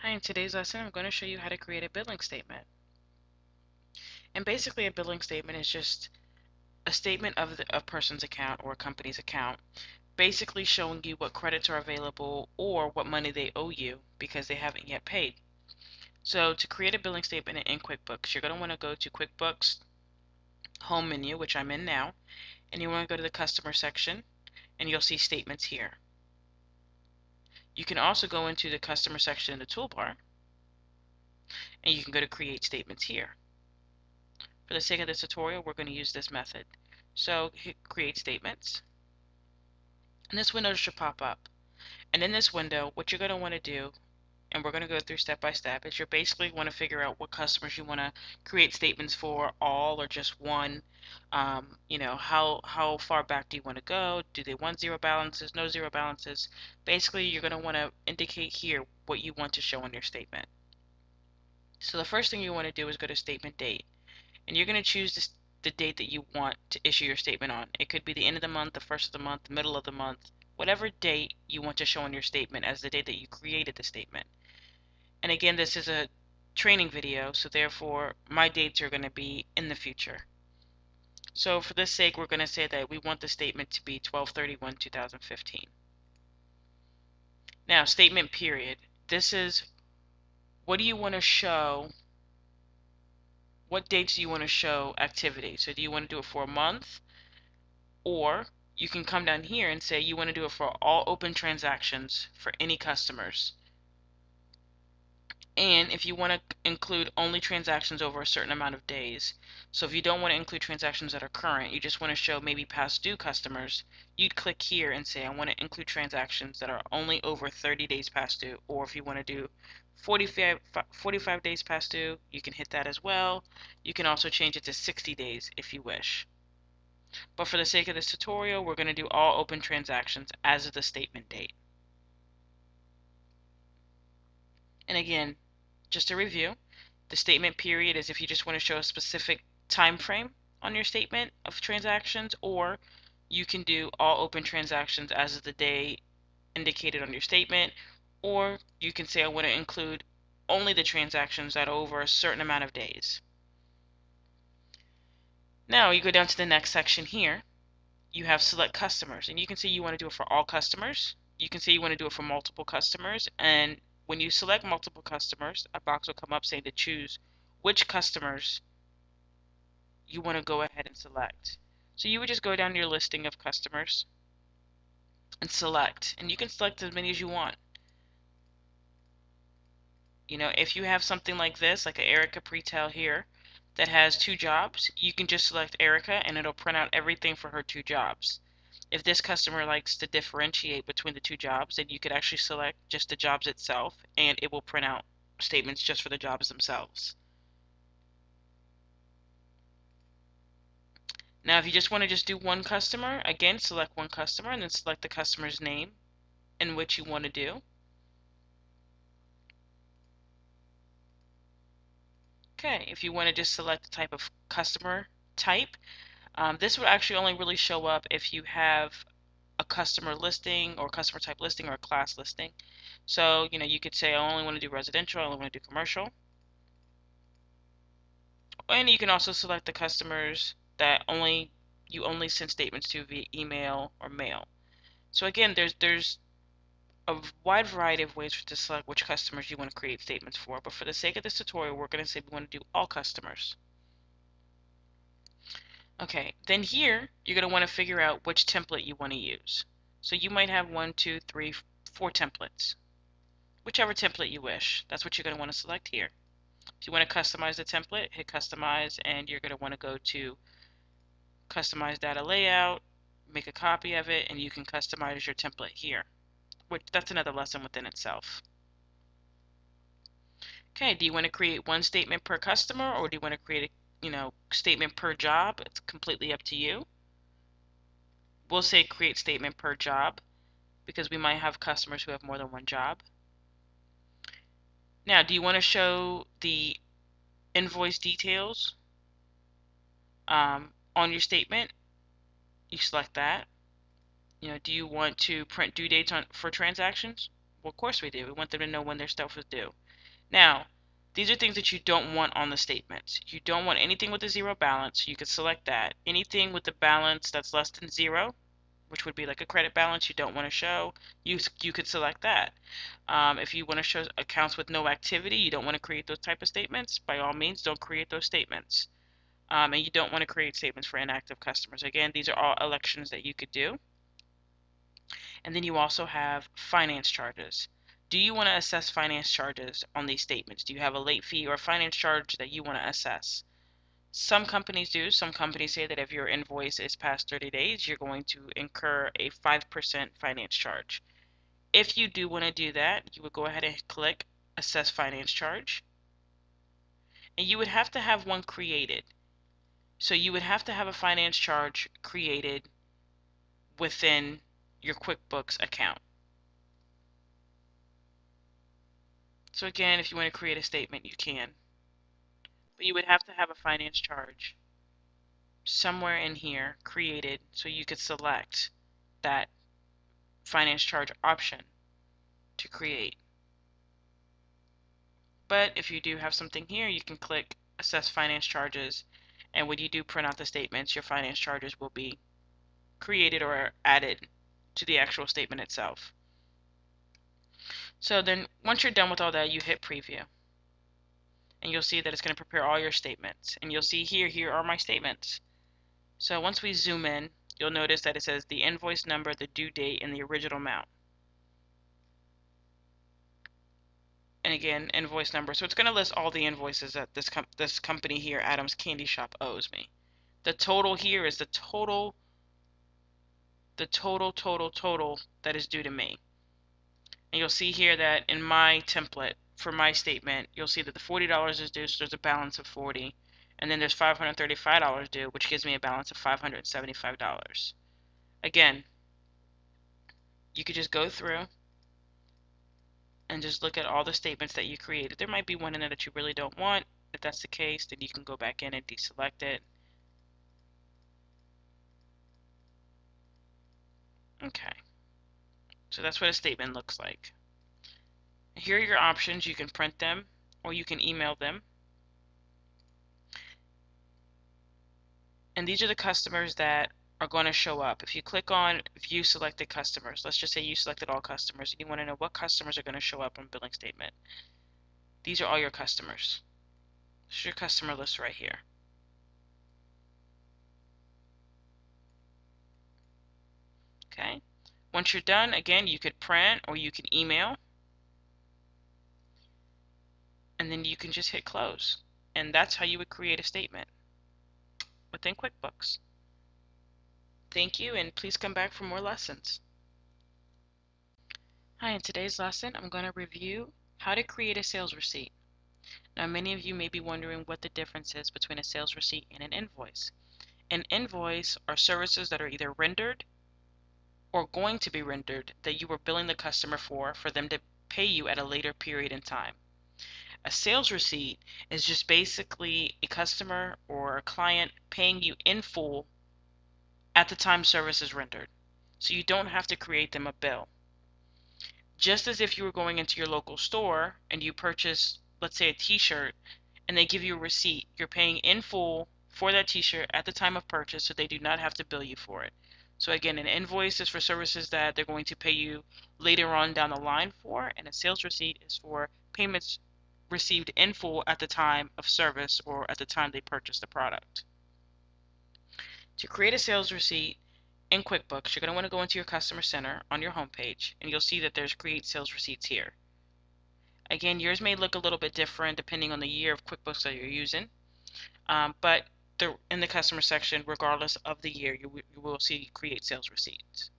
Hi, in today's lesson I'm going to show you how to create a billing statement. And basically a billing statement is just a statement of a person's account or a company's account, basically showing you what credits are available or what money they owe you because they haven't yet paid. So to create a billing statement in QuickBooks, you're going to want to go to QuickBooks Home menu, which I'm in now, and you want to go to the Customer section, and you'll see Statements here. You can also go into the Customer section in the toolbar, and you can go to Create Statements here. For the sake of this tutorial, we're going to use this method. So hit Create Statements, and this window should pop up. And in this window, what you're going to want to do, and we're going to go through step by step, is you basically want to figure out what customers you want to create statements for, all or just one. How far back do you want to go? Do they want zero balances, no zero balances? Basically, you're going to want to indicate here what you want to show on your statement. So the first thing you want to do is go to Statement Date. And you're going to choose the date that you want to issue your statement on. It could be the end of the month, the first of the month, the middle of the month, whatever date you want to show on your statement as the date that you created the statement. And again, this is a training video, so therefore my dates are going to be in the future. So for this sake, we're going to say that we want the statement to be 12/31/2015. Now, statement period. This is what do you want to show, what dates do you want to show activity? So do you want to do it for a month? Or you can come down here and say you want to do it for all open transactions for any customers. And if you want to include only transactions over a certain amount of days, so if you don't want to include transactions that are current, you just want to show maybe past due customers, you'd click here and say I want to include transactions that are only over 30 days past due. Or if you want to do 45 days past due, you can hit that as well. You can also change it to 60 days if you wish. But for the sake of this tutorial, we're going to do all open transactions as of the statement date. And again, just a review, the statement period is if you just want to show a specific time frame on your statement of transactions, or you can do all open transactions as of the day indicated on your statement, or you can say I want to include only the transactions that are over a certain amount of days. Now you go down to the next section here. You have select customers, and you can see you want to do it for all customers. You can see you want to do it for multiple customers, and when you select multiple customers, a box will come up saying to choose which customers you want to go ahead and select. So you would just go down to your listing of customers and select, and you can select as many as you want. If you have something like this, like an Erica Pretel here, that has 2 jobs, you can just select Erica and it'll print out everything for her 2 jobs. If this customer likes to differentiate between the 2 jobs, then you could actually select just the jobs itself and it will print out statements just for the jobs themselves. Now if you just want to just do one customer, again select one customer and then select the customer's name in which you want to do. Okay, if you want to just select the type of customer type, this would actually only really show up if you have a customer listing or customer type listing or a class listing. So, you could say I only want to do residential, I only want to do commercial. And you can also select the customers that you only send statements to via email or mail. So again, there's a wide variety of ways to select which customers you want to create statements for, but for the sake of this tutorial, we're going to say we want to do all customers. Okay, then here you're going to want to figure out which template you want to use. So you might have 1, 2, 3, 4 templates. Whichever template you wish, that's what you're going to want to select here. If you want to customize the template, hit customize, and you're going to want to go to customize data layout, make a copy of it, and you can customize your template here. That's another lesson within itself. Okay, do you want to create one statement per customer, or do you want to create a statement per job? It's completely up to you. We'll say create statement per job because we might have customers who have more than one job. Now, do you want to show the invoice details on your statement? You select that. Do you want to print due dates for transactions? Well, of course we do. We want them to know when their stuff is due. Now, these are things that you don't want on the statements. You don't want anything with a zero balance. You could select that. Anything with a balance that's less than zero, which would be like a credit balance you don't want to show, you could select that. If you want to show accounts with no activity, you don't want to create those type of statements, by all means, don't create those statements. And you don't want to create statements for inactive customers. Again, these are all elections that you could do. And then you also have finance charges. Do you want to assess finance charges on these statements? Do you have a late fee or a finance charge that you want to assess? Some companies do. Some companies say that if your invoice is past 30 days, you're going to incur a 5% finance charge. If you do want to do that, you would go ahead and click Assess Finance Charge. And you would have to have one created. So you would have to have a finance charge created within your QuickBooks account. So again, if you want to create a statement, you can. But you would have to have a finance charge somewhere in here created so you could select that finance charge option to create. But if you do have something here, you can click Assess Finance Charges, and when you do print out the statements, your finance charges will be created or added to the actual statement itself. So then once you're done with all that, you hit Preview. And you'll see that it's going to prepare all your statements. And you'll see here are my statements. So once we zoom in, you'll notice that it says the invoice number, the due date, and the original amount. And again, invoice number. So it's going to list all the invoices that this company here, Adam's Candy Shop, owes me. The total here is the total that is due to me. And you'll see here that in my template for my statement, you'll see that the $40 is due, so there's a balance of $40. And then there's $535 due, which gives me a balance of $575. Again, you could just go through and just look at all the statements that you created. There might be one in there that you really don't want. If that's the case, then you can go back in and deselect it. Okay, so that's what a statement looks like. Here are your options. You can print them or you can email them. And these are the customers that are going to show up. If you click on View Selected Customers, let's just say you selected all customers, and you want to know what customers are going to show up on billing statement. These are all your customers. This is your customer list right here. Okay. Once you're done, again, you could print or you can email. And then you can just hit close. And that's how you would create a statement within QuickBooks. Thank you, and please come back for more lessons. Hi, in today's lesson, I'm going to review how to create a sales receipt. Now, many of you may be wondering what the difference is between a sales receipt and an invoice. An invoice are services that are either rendered or going to be rendered that you were billing the customer for them to pay you at a later period in time. A sales receipt is just basically a customer or a client paying you in full at the time service is rendered. So you don't have to create them a bill. Just as if you were going into your local store and you purchase, let's say, a t-shirt, and they give you a receipt, you're paying in full for that t-shirt at the time of purchase, so they do not have to bill you for it. So again, an invoice is for services that they're going to pay you later on down the line for, and a sales receipt is for payments received in full at the time of service or at the time they purchase the product. To create a sales receipt in QuickBooks, you're going to want to go into your Customer Center on your homepage, and you'll see that there's Create Sales Receipts here. Again, yours may look a little bit different depending on the year of QuickBooks that you're using, but in the Customer section, regardless of the year, you will see Create Sales Receipts.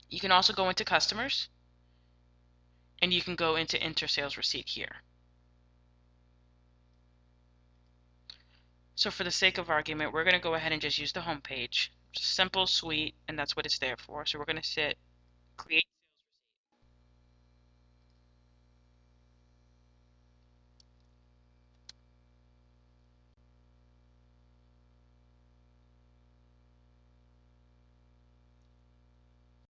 You can also go into Customers, and you can go into Enter Sales Receipt here. So for the sake of argument, we're going to go ahead and just use the home page. Simple, sweet, and that's what it's there for. So we're going to